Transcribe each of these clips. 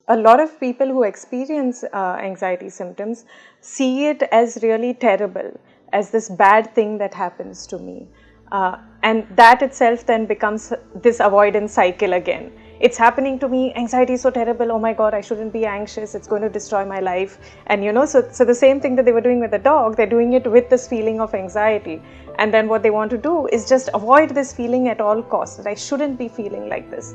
a lot of people who experience anxiety symptoms see it as really terrible, as this bad thing that happens to me. And that itself then becomes this avoidance cycle again. It's happening to me, anxiety is so terrible, oh my god, I shouldn't be anxious, it's going to destroy my life. And so the same thing that they were doing with the dog, they're doing it with this feeling of anxiety. And then what they want to do is just avoid this feeling at all costs, that I shouldn't be feeling like this.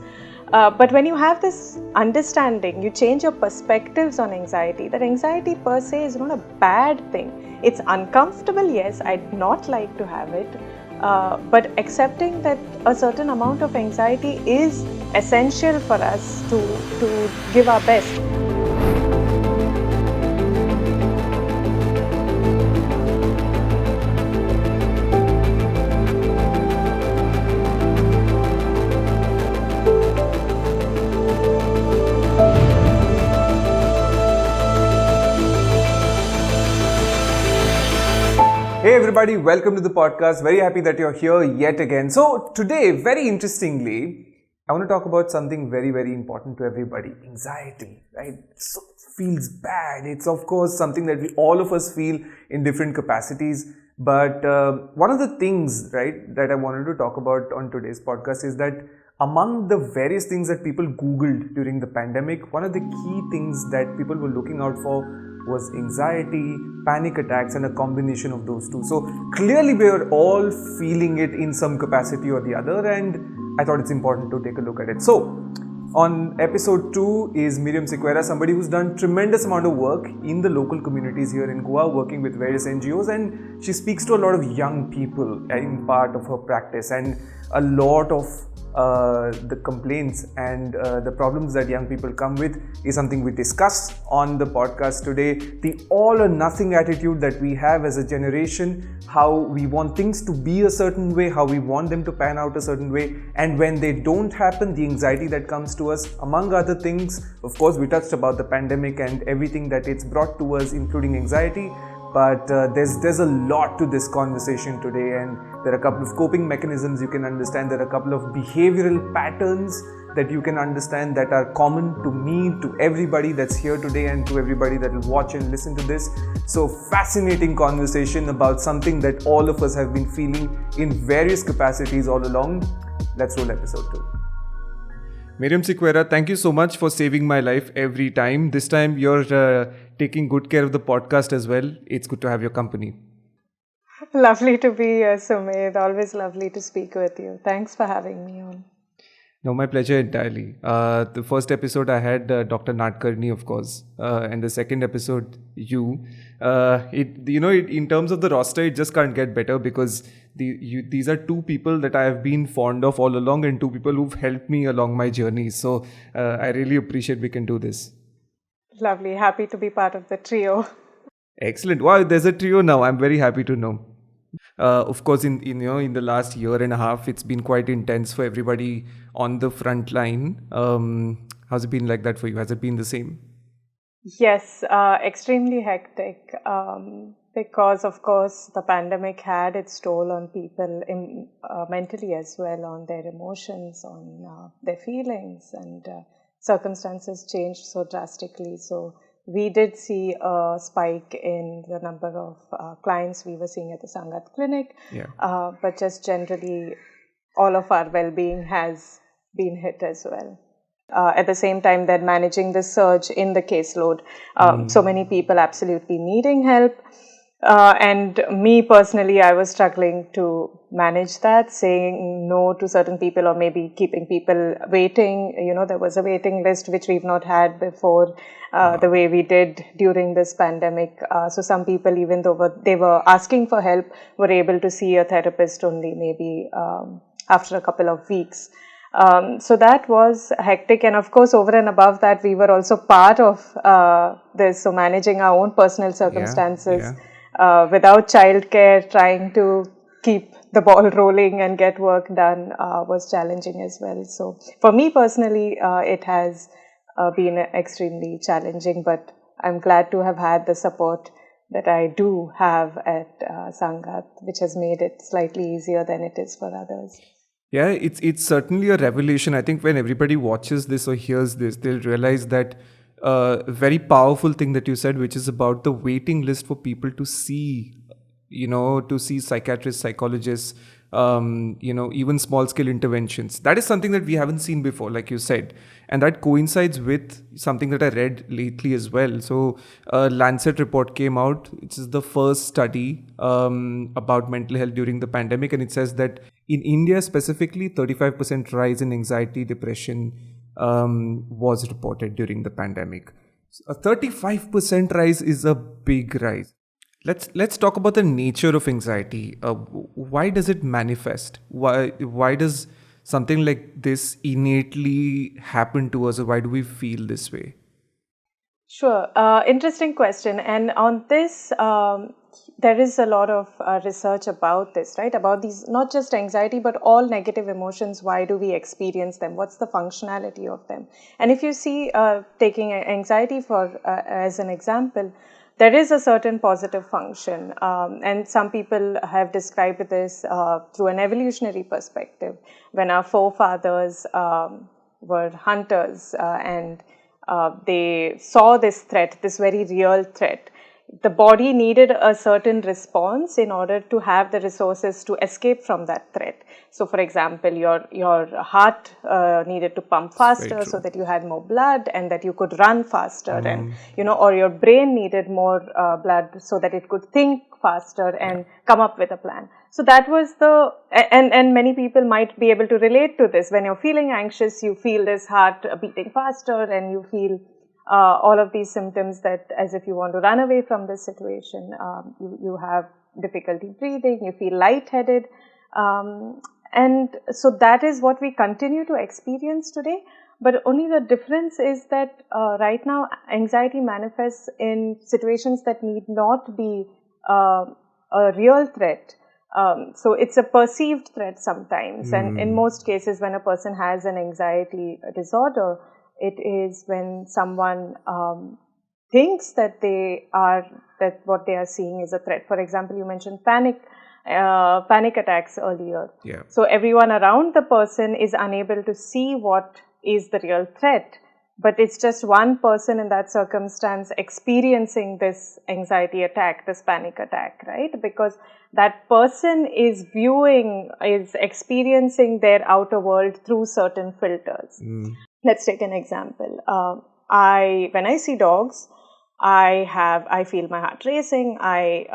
But when you have this understanding, you change your perspectives on anxiety, that anxiety per se is not a bad thing. It's uncomfortable, yes, I'd not like to have it. But accepting that a certain amount of anxiety is essential for us to give our best. Hey everybody, welcome to the podcast. Very happy that you're here yet again. So today, very interestingly, I want to talk about something very, very important to everybody. Anxiety, right? So it feels bad. It's of course something that all of us feel in different capacities. But one of the things, right, that I wanted to talk about on today's podcast is that among the various things that people Googled during the pandemic, one of the key things that people were looking out for was anxiety, panic attacks, and a combination of those two. So clearly we are all feeling it in some capacity or the other, and I thought it's important to take a look at it. So on episode 2 is Miriam Sequeira, somebody who's done tremendous amount of work in the local communities here in Goa, working with various NGOs, and she speaks to a lot of young people in part of her practice, and a lot of the complaints and the problems that young people come with is something we discuss on the podcast today. The all or nothing attitude that we have as a generation, how we want things to be a certain way, how we want them to pan out a certain way, and when they don't happen, the anxiety that comes to us, among other things. Of course, we touched about the pandemic and everything that it's brought to us, including anxiety. But there's a lot to this conversation today, and there are a couple of coping mechanisms you can understand. There are a couple of behavioral patterns that you can understand that are common to me, to everybody that's here today, and to everybody that will watch and listen to this. So fascinating conversation about something that all of us have been feeling in various capacities all along. Let's roll episode 2. Miriam Sequeira, thank you so much for saving my life every time. This time you're taking good care of the podcast as well. It's good to have your company. Lovely to be here, Sumedh. Always lovely to speak with you. Thanks for having me on. No, my pleasure entirely. The first episode I had Dr. Nadkarni, of course, and the second episode you. In terms of the roster, it just can't get better because these are two people that I have been fond of all along, and two people who've helped me along my journey. So I really appreciate we can do this. Lovely, happy to be part of the trio. Excellent. Wow, there's a trio now. I'm very happy to know. Of course, in the last year and a half, it's been quite intense for everybody on the front line. How's it been like that for you? Has it been the same? Yes, extremely hectic because, of course, the pandemic had its toll on people mentally as well, on their emotions, on their feelings, and circumstances changed so drastically. So we did see a spike in the number of clients we were seeing at the Sangat clinic, but just generally all of our well-being has been hit as well. At the same time, they're managing the surge in the caseload. So many people absolutely needing help. And me personally, I was struggling to manage that, saying no to certain people or maybe keeping people waiting. There was a waiting list which we've not had before the way we did during this pandemic. So some people, even though they were asking for help, were able to see a therapist only maybe after a couple of weeks. So that was hectic, and of course over and above that we were also part of this, so managing our own personal circumstances without childcare, trying to keep the ball rolling and get work done was challenging as well. So for me personally it has been extremely challenging, but I'm glad to have had the support that I do have at Sangat, which has made it slightly easier than it is for others. Yeah, it's certainly a revelation. I think when everybody watches this or hears this, they'll realize that very powerful thing that you said, which is about the waiting list for people to see, to see psychiatrists, psychologists, even small scale interventions. That is something that we haven't seen before, like you said. And that coincides with something that I read lately as well. So a Lancet report came out, which is the first study about mental health during the pandemic. And it says that in India specifically, 35% rise in anxiety, depression was reported during the pandemic. So a 35% rise is a big rise. Let's talk about the nature of anxiety. Why does it manifest? Why does something like this innately happen to us, or why do we feel this way? Sure. Interesting question. And on this, there is a lot of research about this, right? About these, not just anxiety, but all negative emotions. Why do we experience them? What's the functionality of them? And if you see, taking anxiety as an example, there is a certain positive function. And some people have described this through an evolutionary perspective. When our forefathers were hunters and they saw this threat, this very real threat. The body needed a certain response in order to have the resources to escape from that threat. So, for example, your heart needed to pump faster so that you had more blood and that you could run faster, and or your brain needed more blood so that it could think faster and come up with a plan. So that was and many people might be able to relate to this. When you're feeling anxious, you feel this heart beating faster and you feel all of these symptoms that as if you want to run away from this situation. You have difficulty breathing, you feel lightheaded. And so that is what we continue to experience today. But only the difference is that right now anxiety manifests in situations that need not be a real threat. So it's a perceived threat sometimes. And in most cases, when a person has an anxiety disorder, it is when someone thinks that what they are seeing is a threat. For example, you mentioned panic attacks earlier. Yeah. So everyone around the person is unable to see what is the real threat, but it's just one person in that circumstance experiencing this anxiety attack, this panic attack, right? Because that person is experiencing their outer world through certain filters. Let's take an example. When I see dogs, I feel my heart racing. I,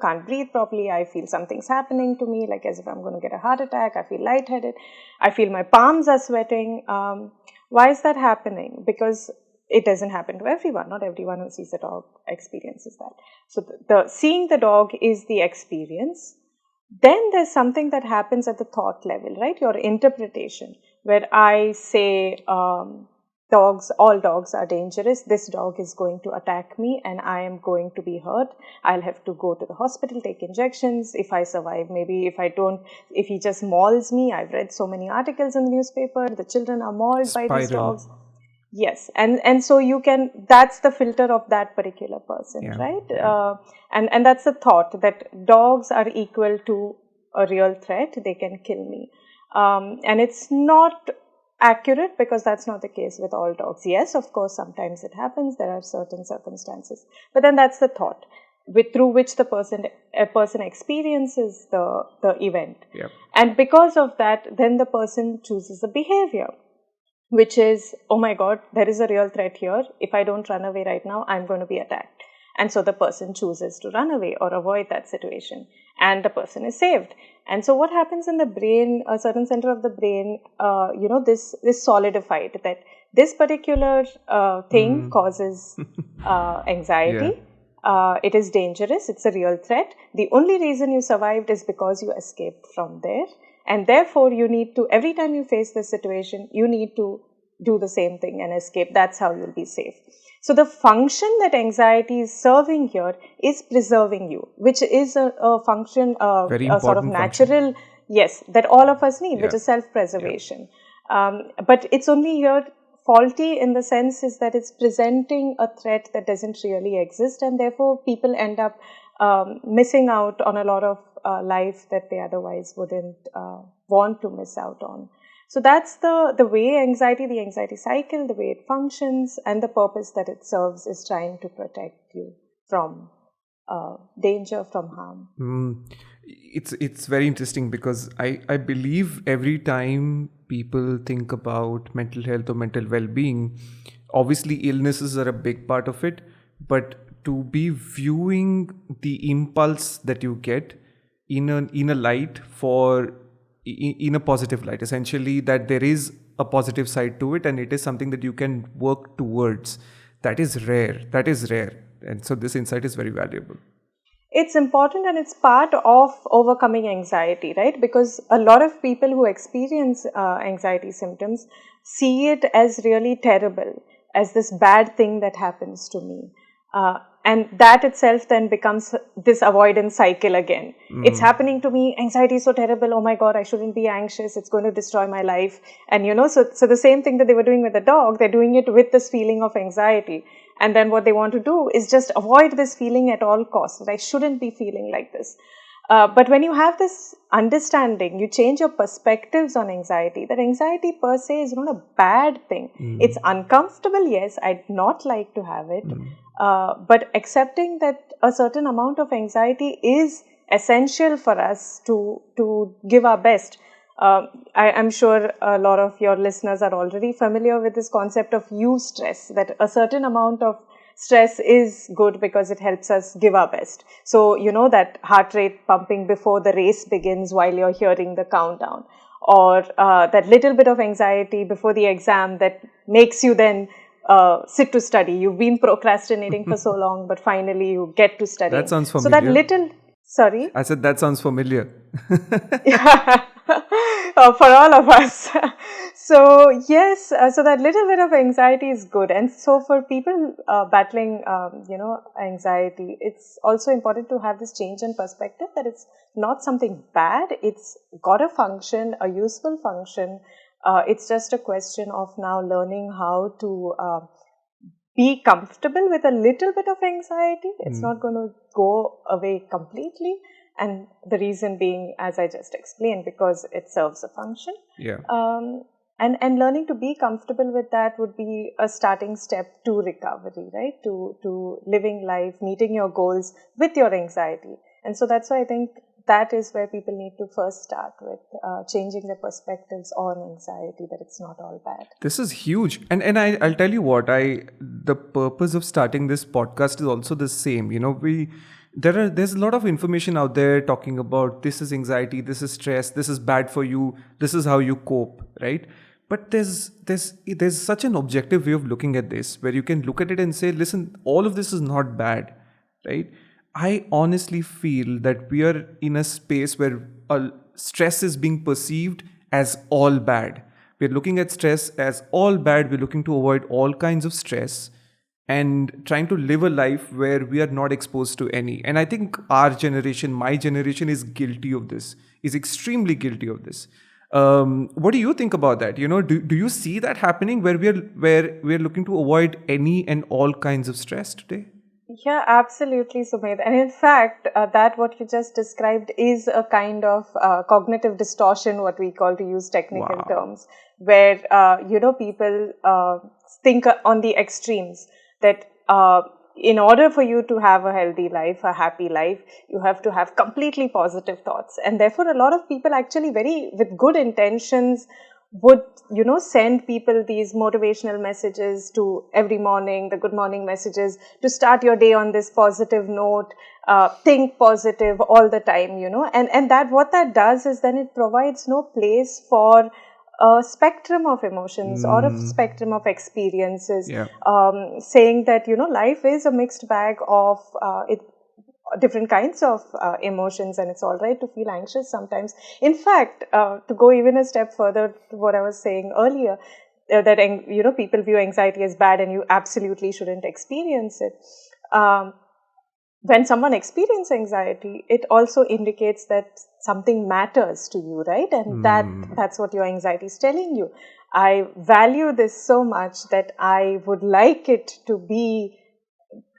can't breathe properly. I feel something's happening to me, like as if I'm going to get a heart attack. I feel lightheaded. I feel my palms are sweating. Why is that happening? Because it doesn't happen to everyone. Not everyone who sees a dog experiences that. So the seeing the dog is the experience. Then there's something that happens at the thought level, right? Your interpretation, where I say, all dogs are dangerous. This dog is going to attack me and I am going to be hurt. I'll have to go to the hospital, take injections. If I survive, maybe if he just mauls me. I've read so many articles in the newspaper. The children are mauled by these dogs. Yes. And so that's the filter of that particular person, right? Yeah. And that's the thought that dogs are equal to a real threat. They can kill me. And it's not accurate because that's not the case with all dogs. Yes, of course, sometimes it happens. There are certain circumstances, but then that's the thought through which a person experiences the event. Yep. And because of that, then the person chooses a behavior, which is, oh my God, there is a real threat here. If I don't run away right now, I'm going to be attacked. And so the person chooses to run away or avoid that situation, and the person is saved. And so what happens in the brain, a certain center of the brain, this solidified that this particular thing causes anxiety. Yeah. It is dangerous. It's a real threat. The only reason you survived is because you escaped from there. And therefore, you need to, every time you face this situation, you need to do the same thing and escape. That's how you'll be safe. So the function that anxiety is serving here is preserving you, which is a function, a sort of natural, yes, that all of us need, which is self-preservation. But it's only here faulty in the sense is that it's presenting a threat that doesn't really exist, and therefore people end up missing out on a lot of life that they otherwise wouldn't want to miss out on. So that's the way the anxiety cycle, the way it functions, and the purpose that it serves is trying to protect you from danger, from harm. It's very interesting because I believe every time people think about mental health or mental well-being, obviously illnesses are a big part of it, but to be viewing the impulse that you get in a light for in a positive light, essentially that there is a positive side to it and it is something that you can work towards, that is rare, and so this insight is very valuable. It's important and it's part of overcoming anxiety, right? Because a lot of people who experience anxiety symptoms see it as really terrible, as this bad thing that happens to me. And that itself then becomes this avoidance cycle again. It's happening to me, anxiety is so terrible, oh my God, I shouldn't be anxious, it's going to destroy my life. And so the same thing that they were doing with the dog, they're doing it with this feeling of anxiety. And then what they want to do is just avoid this feeling at all costs, that I shouldn't be feeling like this. But when you have this understanding, you change your perspectives on anxiety, that anxiety per se is not a bad thing. It's uncomfortable, yes, I'd not like to have it. But accepting that a certain amount of anxiety is essential for us to give our best. I'm sure a lot of your listeners are already familiar with this concept of eustress, that a certain amount of stress is good because it helps us give our best. So, that heart rate pumping before the race begins while you're hearing the countdown, or that little bit of anxiety before the exam that makes you then sit to study. You've been procrastinating for so long, but finally you get to study. That sounds familiar. So that little, sorry? I said that sounds familiar. Yeah. For all of us. So yes, so that little bit of anxiety is good. And so for people battling, anxiety, it's also important to have this change in perspective, that it's not something bad. It's got a function, a useful function. It's just a question of now learning how to be comfortable with a little bit of anxiety. It's not going to go away completely. And the reason being, as I just explained, because it serves a function. Yeah. And learning to be comfortable with that would be a starting step to recovery, right? To living life, meeting your goals with your anxiety. And so that's why I think that is where people need to first start with, changing their perspectives on anxiety, that it's not all bad. This is huge. And I'll tell you what, the purpose of starting this podcast is also the same. There's a lot of information out there talking about this is anxiety, this is stress, this is bad for you, this is how you cope, right? But there's such an objective way of looking at this, where you can look at it and say, listen, all of this is not bad, right? I honestly feel that we are in a space where stress is being perceived as all bad. We're looking at stress as all bad. We're looking to avoid all kinds of stress and trying to live a life where we are not exposed to any. And I think our generation, my generation, is guilty of this, is extremely guilty of this. What do you think about that? Do you see that happening where we're looking to avoid any and all kinds of stress today? Yeah, absolutely, Sumedh. And in fact, that what you just described is a kind of cognitive distortion, what we call, to use technical terms, where, people think on the extremes, that in order for you to have a healthy life, a happy life, you have to have completely positive thoughts. And therefore, a lot of people actually with good intentions would, send people these motivational messages to every morning, the good morning messages, to start your day on this positive note, think positive all the time, and that what that does is then it provides no place for a spectrum of emotions or a spectrum of experiences, saying that, life is a mixed bag of different kinds of emotions, and it's all right to feel anxious sometimes. In fact, to go even a step further to what I was saying earlier, that people view anxiety as bad and you absolutely shouldn't experience it. When someone experiences anxiety, it also indicates that something matters to you, right? And that's what your anxiety is telling you. I value this so much that I would like it to be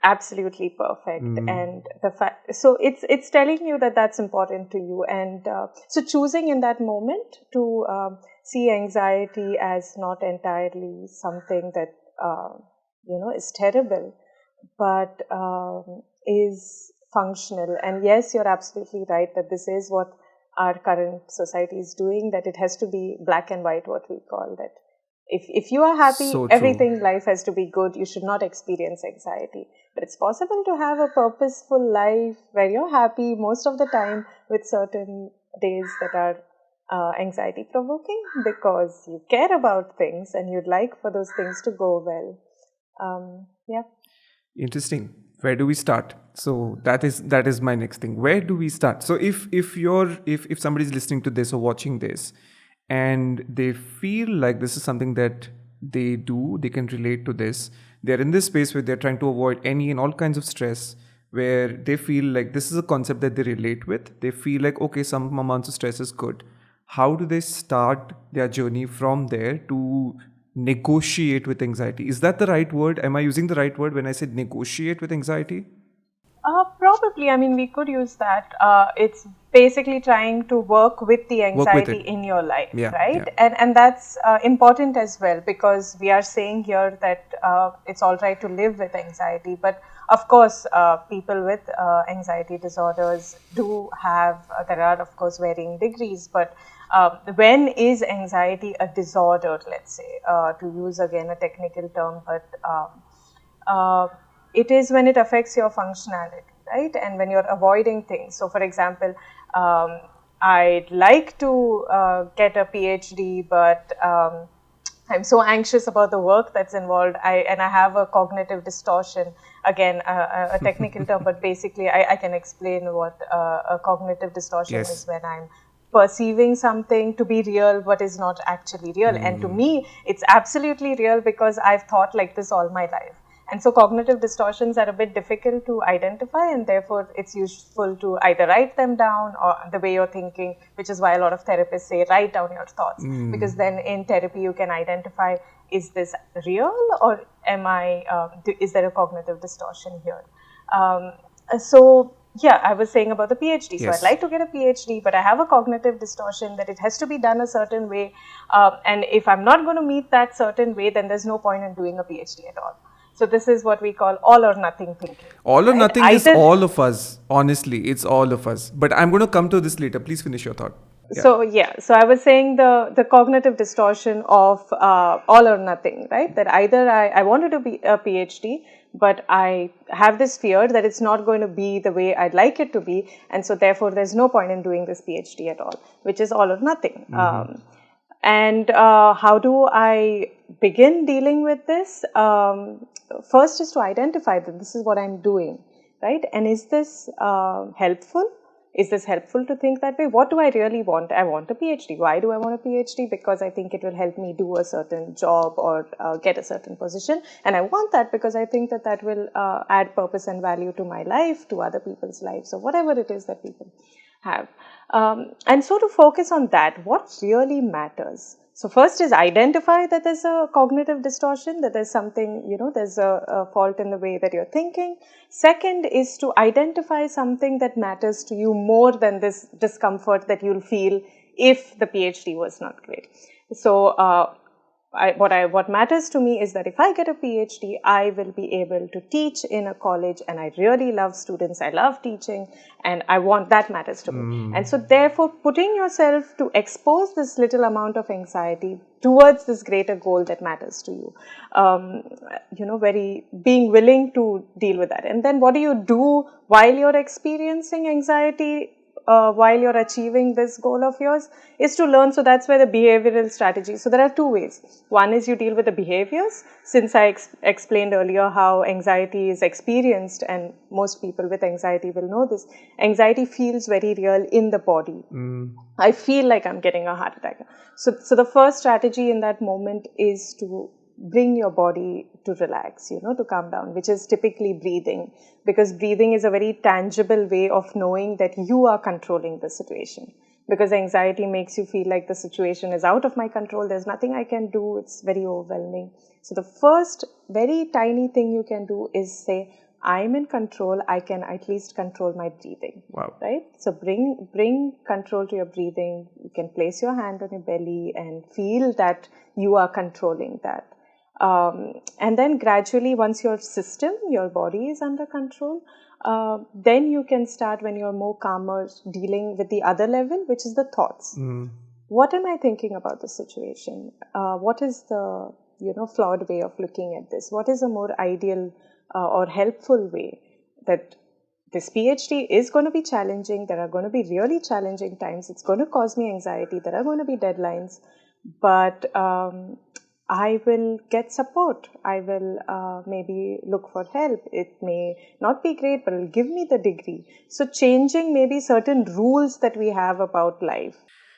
absolutely perfect. And the fact, so it's telling you that that's important to you. And so choosing in that moment to see anxiety as not entirely something that, is terrible, but is functional. And yes, you're absolutely right that this is what our current society is doing, that it has to be black and white, what we call that. If you are happy, So true. everything, life has to be good. You should not experience anxiety. But it's possible to have a purposeful life where you're happy most of the time, with certain days that are anxiety provoking, because you care about things and you'd like for those things to go well. Yeah. Interesting. Where do we start? So that is my next thing. Where do we start? So if somebody's listening to this or watching this, and they feel like this is something that they do, they can relate to this. They're in this space where they're trying to avoid any and all kinds of stress, where they feel like this is a concept that they relate with. They feel like, okay, some amounts of stress is good. How do they start their journey from there to negotiate with anxiety? Is that the right word? Am I using the right word when I said negotiate with anxiety? Probably. I mean, we could use that. It's basically trying to work with the Work with anxiety it. in your life, Yeah, right? yeah. And that's important as well, because we are saying here that it's all right to live with anxiety. But of course, people with anxiety disorders do have, there are of course varying degrees, but when is anxiety a disorder, let's say, to use again a technical term, but it is when it affects your functionality, right? And when you're avoiding things. So, for example, I'd like to get a PhD, but I'm so anxious about the work that's involved. I have a cognitive distortion. Again, a technical term, but basically, I can explain what a cognitive distortion Yes. is: when I'm perceiving something to be real but is not actually real. And to me, it's absolutely real because I've thought like this all my life. And so cognitive distortions are a bit difficult to identify, and therefore it's useful to either write them down or the way you're thinking, which is why a lot of therapists say write down your thoughts, because then in therapy you can identify, is this real, or is there a cognitive distortion here? So yeah, I was saying about the PhD. So Yes. I'd like to get a PhD, but I have a cognitive distortion that it has to be done a certain way. And if I'm not going to meet that certain way, then there's no point in doing a PhD at all. So this is what we call all or nothing thinking. All or right? nothing is all of us. Honestly, it's all of us. But I'm going to come to this later. Please finish your thought. Yeah. So I was saying the cognitive distortion of all or nothing, right? That either I wanted to be a PhD, but I have this fear that it's not going to be the way I'd like it to be, and so therefore there's no point in doing this PhD at all, which is all or nothing. And how do I begin dealing with this? First is to identify that this is what I'm doing, right? And is this helpful? Is this helpful to think that way? What do I really want? I want a PhD. Why do I want a PhD? Because I think it will help me do a certain job or get a certain position. And I want that because I think that that will add purpose and value to my life, to other people's lives, or whatever it is that people have. And so to focus on that, what really matters? So first is identify that there's a cognitive distortion, that there's something, there's a fault in the way that you're thinking. Second is to identify something that matters to you more than this discomfort that you'll feel if the PhD was not great. So what matters to me is that if I get a PhD, I will be able to teach in a college, and I really love students. I love teaching, and I want that matters to me. And so therefore, putting yourself to expose this little amount of anxiety towards this greater goal that matters to you, being willing to deal with that. And then what do you do while you're experiencing anxiety? While you're achieving this goal of yours, is to learn. So that's where the behavioral strategy. So there are two ways. One is you deal with the behaviors. Since I explained earlier how anxiety is experienced, and most people with anxiety will know this, anxiety feels very real in the body. I feel like I'm getting a heart attack. So the first strategy in that moment is to bring your body to relax, to calm down, which is typically breathing, because breathing is a very tangible way of knowing that you are controlling the situation. Because anxiety makes you feel like the situation is out of my control, there's nothing I can do, it's very overwhelming. So the first very tiny thing you can do is say, I'm in control, I can at least control my breathing. Wow. Right? So bring control to your breathing. You can place your hand on your belly and feel that you are controlling that. And then gradually, once your system, your body is under control, then you can start, when you're more calmer, dealing with the other level, which is the thoughts. What am I thinking about the situation? What is the flawed way of looking at this? What is a more ideal or helpful way? That this PhD is going to be challenging. There are going to be really challenging times. It's going to cause me anxiety. There are going to be deadlines. But I will get support. I will maybe look for help. It may not be great, but it will give me the degree. So changing maybe certain rules that we have about life.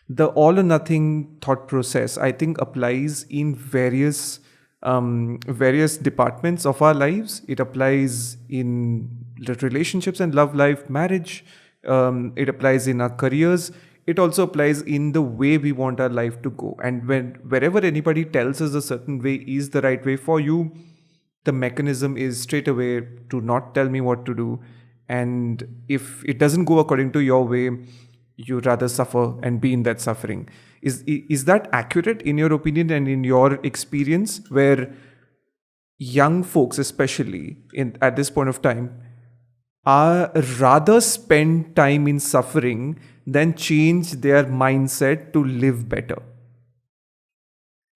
The all or nothing thought process, I think, applies in various departments of our lives. It applies in the relationships and love life, marriage. It applies in our careers. It also applies in the way we want our life to go. And wherever anybody tells us a certain way is the right way for you, the mechanism is straight away to not tell me what to do. And if it doesn't go according to your way, you rather suffer and be in that suffering. Is that accurate in your opinion and in your experience, where young folks, especially at this point of time, are rather spend time in suffering than change their mindset to live better?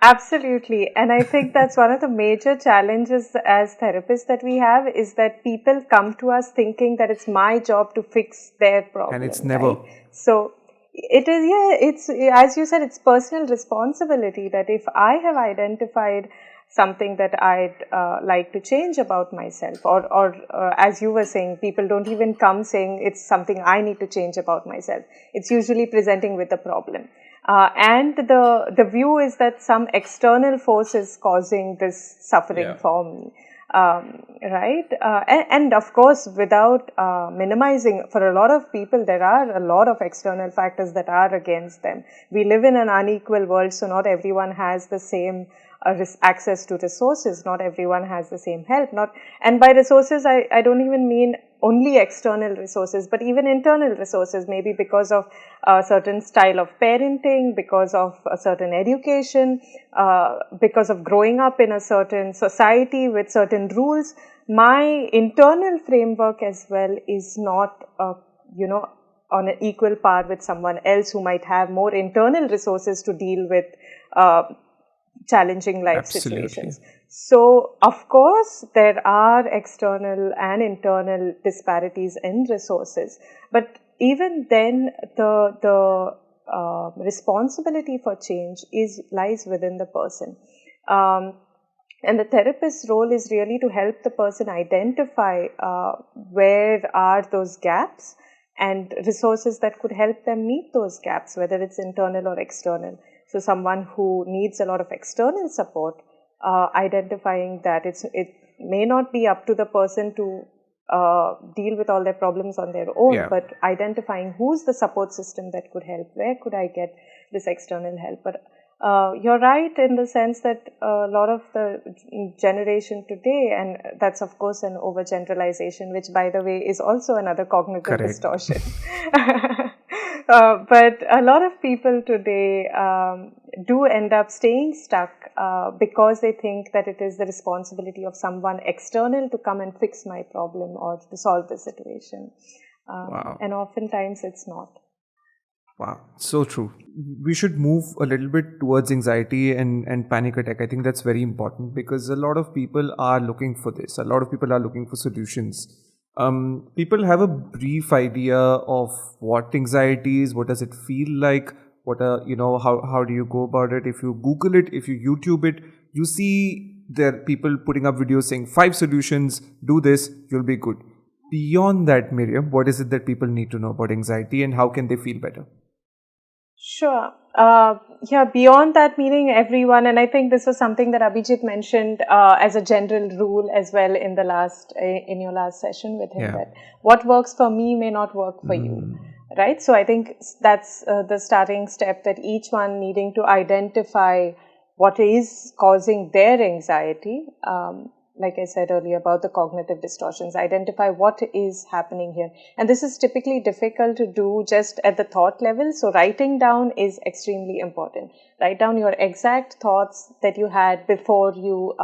Absolutely. And I think that's one of the major challenges as therapists that we have, is that people come to us thinking that it's my job to fix their problem. And it's never. Right? So it is, it's, as you said, it's personal responsibility, that if I have identified something that I'd like to change about myself, or as you were saying, people don't even come saying it's something I need to change about myself. It's usually presenting with a problem. And the view is that some external force is causing this suffering for me. Right? And of course, without minimizing, for a lot of people, there are a lot of external factors that are against them. We live in an unequal world, so not everyone has the same access to resources. Not everyone has the same help. And by resources, I don't even mean only external resources, but even internal resources, maybe because of a certain style of parenting, because of a certain education, because of growing up in a certain society with certain rules. My internal framework as well is not, on an equal par with someone else who might have more internal resources to deal with challenging life situations. So, of course, there are external and internal disparities in resources, but even then, the responsibility for change lies within the person. And the therapist's role is really to help the person identify where are those gaps and resources that could help them meet those gaps, whether it's internal or external. So someone who needs a lot of external support, identifying that it may not be up to the person to deal with all their problems on their own, but identifying who's the support system that could help, where could I get this external help. But you're right in the sense that a lot of the generation today, and that's of course an overgeneralization, which by the way is also another cognitive distortion. But a lot of people today do end up staying stuck because they think that it is the responsibility of someone external to come and fix my problem or to solve the situation. And oftentimes it's not. Wow, so true. We should move a little bit towards anxiety and panic attack. I think that's very important because a lot of people are looking for this. A lot of people are looking for solutions. People have a brief idea of what anxiety is, what does it feel like, how do you go about it. If you Google it, if you YouTube it, you see there are people putting up videos saying 5 solutions, do this, you'll be good. Beyond that, Miriam, what is it that people need to know about anxiety and how can they feel better? Sure. Beyond that, meaning everyone, and I think this was something that Abhijit mentioned as a general rule as well in your last session with him, that what works for me may not work for you, right? So I think that's the starting step, that each one needing to identify what is causing their anxiety. like I said earlier, about the cognitive distortions, identify what is happening here. And this is typically difficult to do just at the thought level. So writing down is extremely important. Write down your exact thoughts that you had before you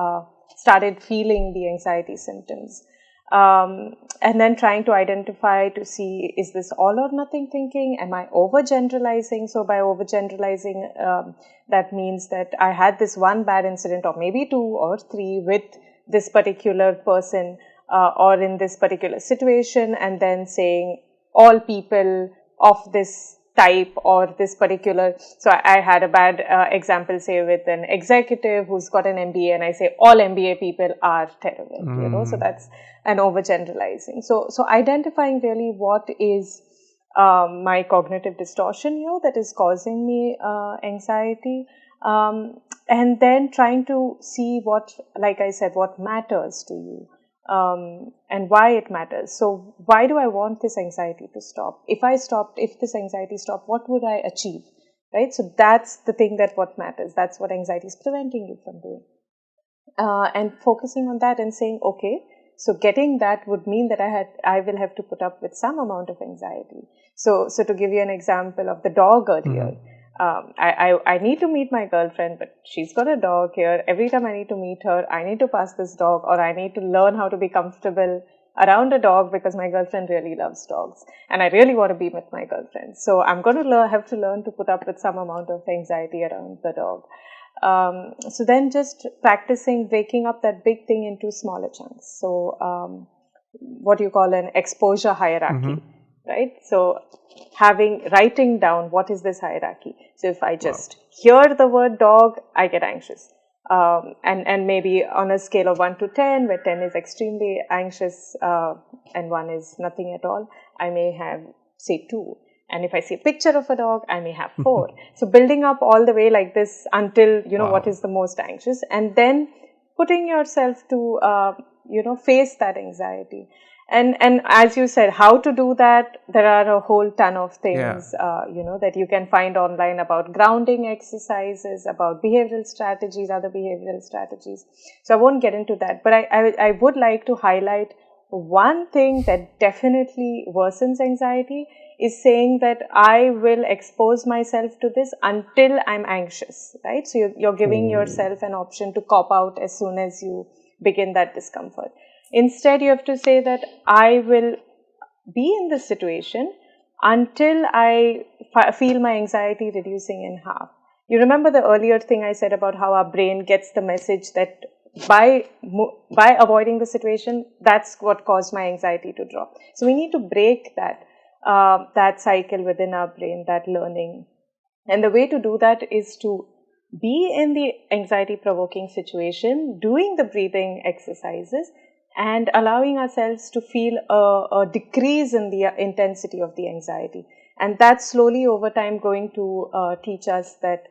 started feeling the anxiety symptoms. And then trying to identify to see, is this all or nothing thinking? Am I overgeneralizing? So by overgeneralizing, that means that I had this one bad incident, or maybe 2 or 3 with this particular person or in this particular situation, and then saying all people of this type or this particular. So I had a bad example, say with an executive who's got an MBA, and I say all MBA people are terrible, so that's an overgeneralizing. So identifying really what is my cognitive distortion here that is causing me anxiety, and then trying to see what, like I said, what matters to you. And why it matters. So why do I want this anxiety to stop? If this anxiety stopped, what would I achieve? Right? So that's the thing, that what matters. That's what anxiety is preventing you from doing. And focusing on that and saying, okay, so getting that would mean that I will have to put up with some amount of anxiety. So to give you an example of the dog earlier, I need to meet my girlfriend, but she's got a dog here. Every time I need to meet her, I need to pass this dog, or I need to learn how to be comfortable around a dog because my girlfriend really loves dogs and I really want to be with my girlfriend. So I'm going to have to learn to put up with some amount of anxiety around the dog. So then just practicing breaking up that big thing into smaller chunks. So what you call an exposure hierarchy. Right? So writing down what is this hierarchy. So if I just hear the word dog, I get anxious. And maybe on a scale of 1 to 10, where 10 is extremely anxious and 1 is nothing at all, I may have, say, 2. And if I see a picture of a dog, I may have 4. So building up all the way like this until, what is the most anxious, and then putting yourself to, face that anxiety. And as you said, how to do that, there are a whole ton of things, that you can find online about grounding exercises, about behavioral strategies, other behavioral strategies. So I won't get into that, but I would like to highlight one thing that definitely worsens anxiety is saying that I will expose myself to this until I'm anxious, right? So you're giving yourself an option to cop out as soon as you begin that discomfort. Instead, you have to say that I will be in this situation until I feel my anxiety reducing in half. You remember the earlier thing I said about how our brain gets the message that by avoiding the situation, that's what caused my anxiety to drop. So we need to break that cycle within our brain, that learning. And the way to do that is to be in the anxiety-provoking situation, doing the breathing exercises, and allowing ourselves to feel a decrease in the intensity of the anxiety. And that's slowly over time going to teach us that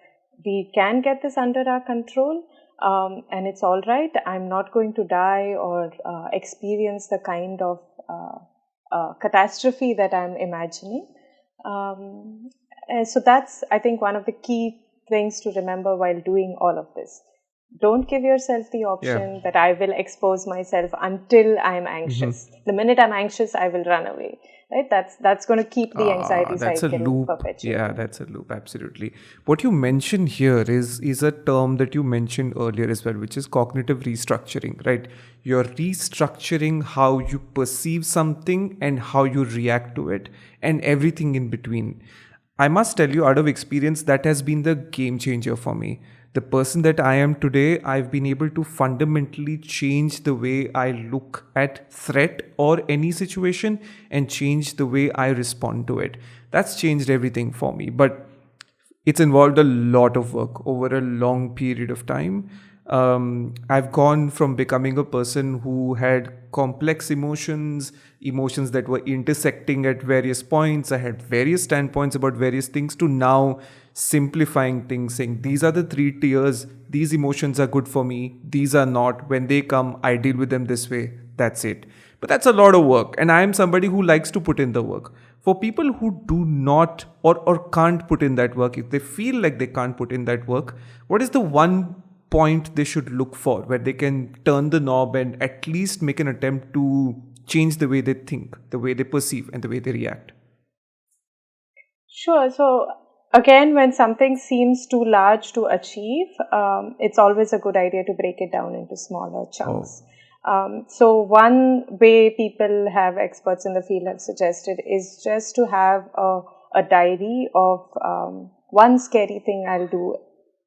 we can get this under our control, and it's all right. I'm not going to die or experience the kind of catastrophe that I'm imagining. And so that's, I think, one of the key things to remember while doing all of this. Don't give yourself the option that I will expose myself until I'm anxious. The minute I'm anxious, I will run away. Right? That's going to keep the anxiety cycle perpetuating. Yeah, that's a loop. Absolutely. What you mentioned here is a term that you mentioned earlier as well, which is cognitive restructuring. Right? You're restructuring how you perceive something and how you react to it, and everything in between. I must tell you, out of experience, that has been the game changer for me. The person that I am today, I've been able to fundamentally change the way I look at threat or any situation and change the way I respond to it. That's changed everything for me. But it's involved a lot of work over a long period of time. I've gone from becoming a person who had complex emotions that were intersecting at various points. I had various standpoints about various things, to now simplifying things, saying these are the 3 tiers, these emotions are good for me, these are not. When they come, I deal with them this way. That's it. But that's a lot of work, and I am somebody who likes to put in the work. For people who do not or can't put in that work, if they feel like they can't put in that work, what is the one point they should look for where they can turn the knob and at least make an attempt to change the way they think, the way they perceive, and the way they react? Sure. So again, when something seems too large to achieve, it's always a good idea to break it down into smaller chunks. So one way people have, experts in the field have suggested, is just to have a diary of one scary thing I'll do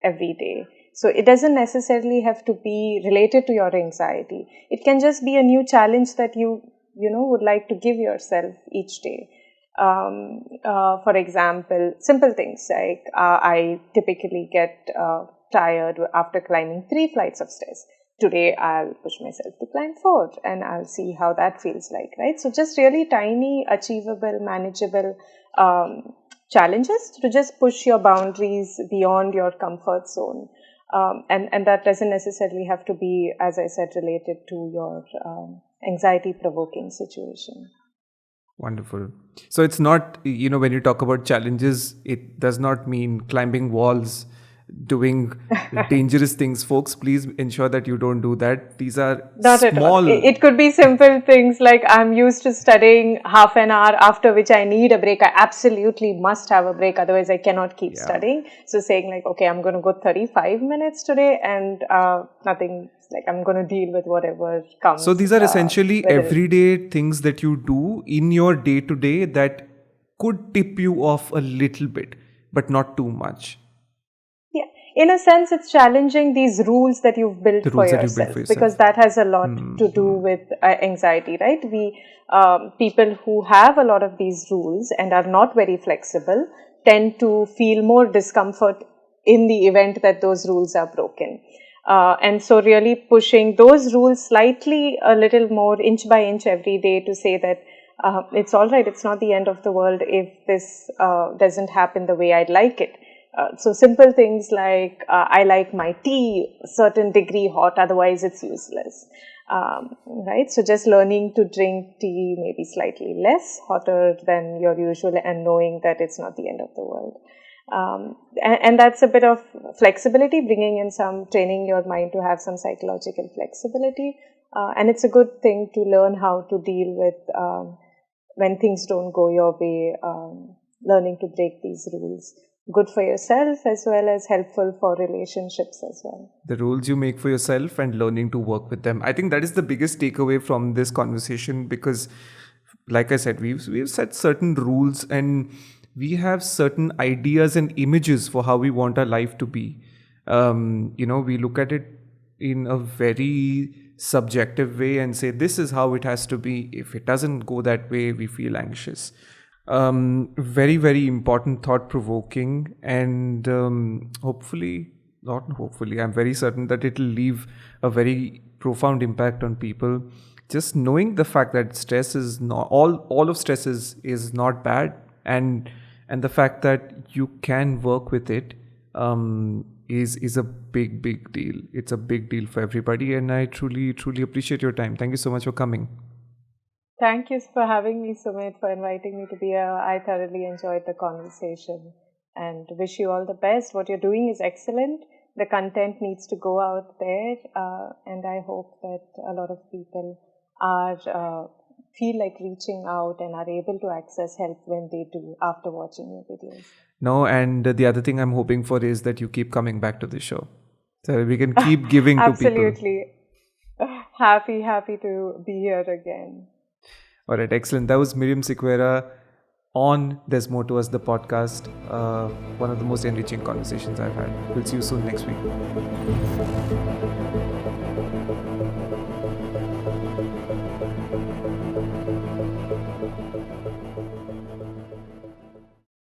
every day. So it doesn't necessarily have to be related to your anxiety. It can just be a new challenge that you would like to give yourself each day. For example, simple things like I typically get tired after climbing 3 flights of stairs. Today I'll push myself to climb 4 and I'll see how that feels like, right? So just really tiny, achievable, manageable challenges to just push your boundaries beyond your comfort zone. And that doesn't necessarily have to be, as I said, related to your anxiety-provoking situation. Wonderful. So it's not, when you talk about challenges, it does not mean climbing walls, doing dangerous things. Folks, please ensure that you don't do that. These are not small. At all. It could be simple things like I'm used to studying half an hour, after which I need a break. I absolutely must have a break, otherwise I cannot keep studying. So saying like, okay, I'm going to go 35 minutes today and nothing, like I'm going to deal with whatever comes. So these are essentially everyday things that you do in your day-to-day that could tip you off a little bit, but not too much. In a sense, it's challenging these rules that you've built for yourself, because that has a lot to do with anxiety, right? People who have a lot of these rules and are not very flexible tend to feel more discomfort in the event that those rules are broken. And so really pushing those rules slightly a little more inch by inch every day to say that it's all right, it's not the end of the world if this doesn't happen the way I'd like it. So simple things like I like my tea a certain degree hot, otherwise it's useless, right? So just learning to drink tea maybe slightly less hotter than your usual and knowing that it's not the end of the world. And that's a bit of flexibility, bringing in some, training your mind to have some psychological flexibility. And it's a good thing to learn how to deal with when things don't go your way, learning to break these rules. Good for yourself as well as helpful for relationships as well. The rules you make for yourself and learning to work with them. I think that is the biggest takeaway from this conversation, because like I said, we've set certain rules and we have certain ideas and images for how we want our life to be. We look at it in a very subjective way and say, this is how it has to be. If it doesn't go that way, we feel anxious. Very, very important, thought-provoking, and I'm very certain that it'll leave a very profound impact on people. Just knowing the fact that stress is not all of stress is not bad, and the fact that you can work with it is a big deal. It's a big deal for everybody, and I truly appreciate your time. Thank you so much for coming. Thank you for having me, Sumedh, for inviting me to be here. I thoroughly enjoyed the conversation and wish you all the best. What you're doing is excellent. The content needs to go out there, and I hope that a lot of people feel like reaching out and are able to access help when they do after watching your videos. No, and the other thing I'm hoping for is that you keep coming back to the show, so we can keep giving to people. Absolutely. Happy to be here again. All right, excellent. That was Miriam Sequeira on There's More to Us, the podcast. One of the most enriching conversations I've had. We'll see you soon next week.